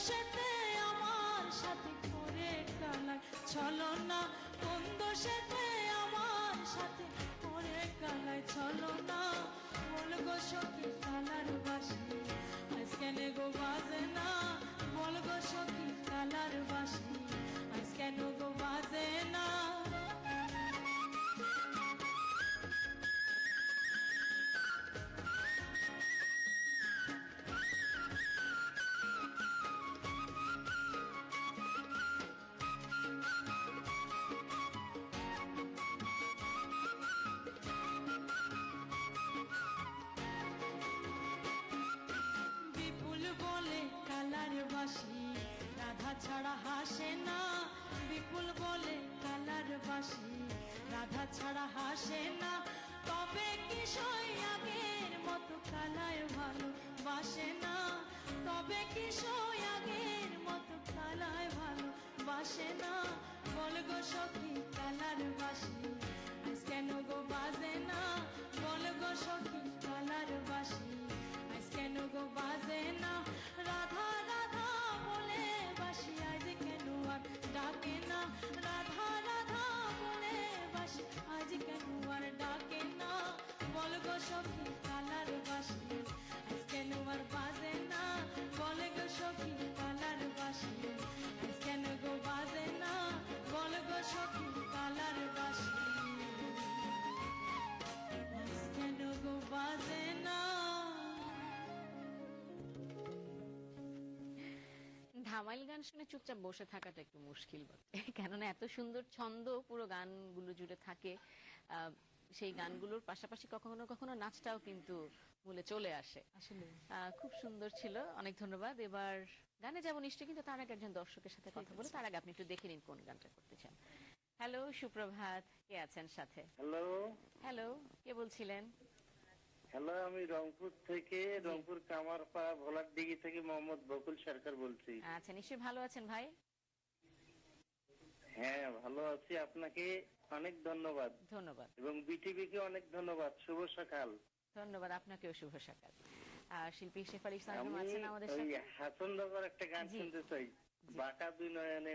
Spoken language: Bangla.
দোষেতে আমার সাথে করে কালায় ছলনা, কোন দোষেতে আমার সাথে করে কালায় ছলনা। বল গো সখী কালার বাসি আজ কেন গো বাজে না, বল গো সখী কালার বাসি আজ কেন গো বাজে না। বিপুল বলে কালার বাসি রাধা ছাড়া হাসে না, বিপুল বলে কালার বাসি রাধা ছাড়া হাসে না। তবে কি সই আগের মতো কালায় ভালো বাসে না, তবে কি সই আগের মতো কালায় ভালো বাসে না। বল গো সখী কালার বাসি আজ কেন গো বাজে না, বল গো সখী কালার বাসি আজ কেন গো বাজে না। রাধা রাধা বলে বাসি আজ কেন আর ডাকে না, রাধা রাধা বলে বাসি আজ কেন আর ডাকে না। বল গো সখী কালার বাসি আজ কেন আর বাজে না, বল গো সখী কালার বাসি আজ কেন গো বাজে না, বল গো সখী কালার বাসি আজ কেন গো বাজে না। ধামাইল গান শুনে চুপচাপ বসে থাকাটা একটু মুশকিল বটে, কেননা এত সুন্দর ছন্দ পুরো গানগুলো জুড়ে থাকে। সেই গানগুলোর পাশাপাশি কখনো কখনো নাচটাও কিন্তু মূলে চলে আসে। আসলে খুব সুন্দর ছিল, অনেক ধন্যবাদ। এবার গানে যাবো নিশ্চয়ই, কিন্তু তার আগে একজন দর্শকের সাথে কথা বলে তার আগে আপনি একটু দেখে নিন কোন গানটা করতে চান। হ্যালো, সুপ্রভাত, কে আছেন সাথে? হ্যালো হ্যালো, কে বলছিলেন? হ্যালো, আমি রংপুর থেকে, রংপুর কামারপাড়া ভোলার দিঘি থেকে মোহাম্মদ বকুল সরকার বলছি। আচ্ছা, নিশ্চয়ই ভালো আছেন ভাই? হ্যাঁ, ভালো আছি। আপনাকে অনেক ধন্যবাদ ধন্যবাদ। এবং বিটিভিকে অনেক ধন্যবাদ। শুভ সকাল। ধন্যবাদ আপনাকেও, শুভ সকাল। শিল্পী শেফ আলী ইসলাম আমি আছেন আমাদের ওই সাথে। হাসন দাদার একটা গান জি। শুনতে চাই, বাঁকা দুই নয়নে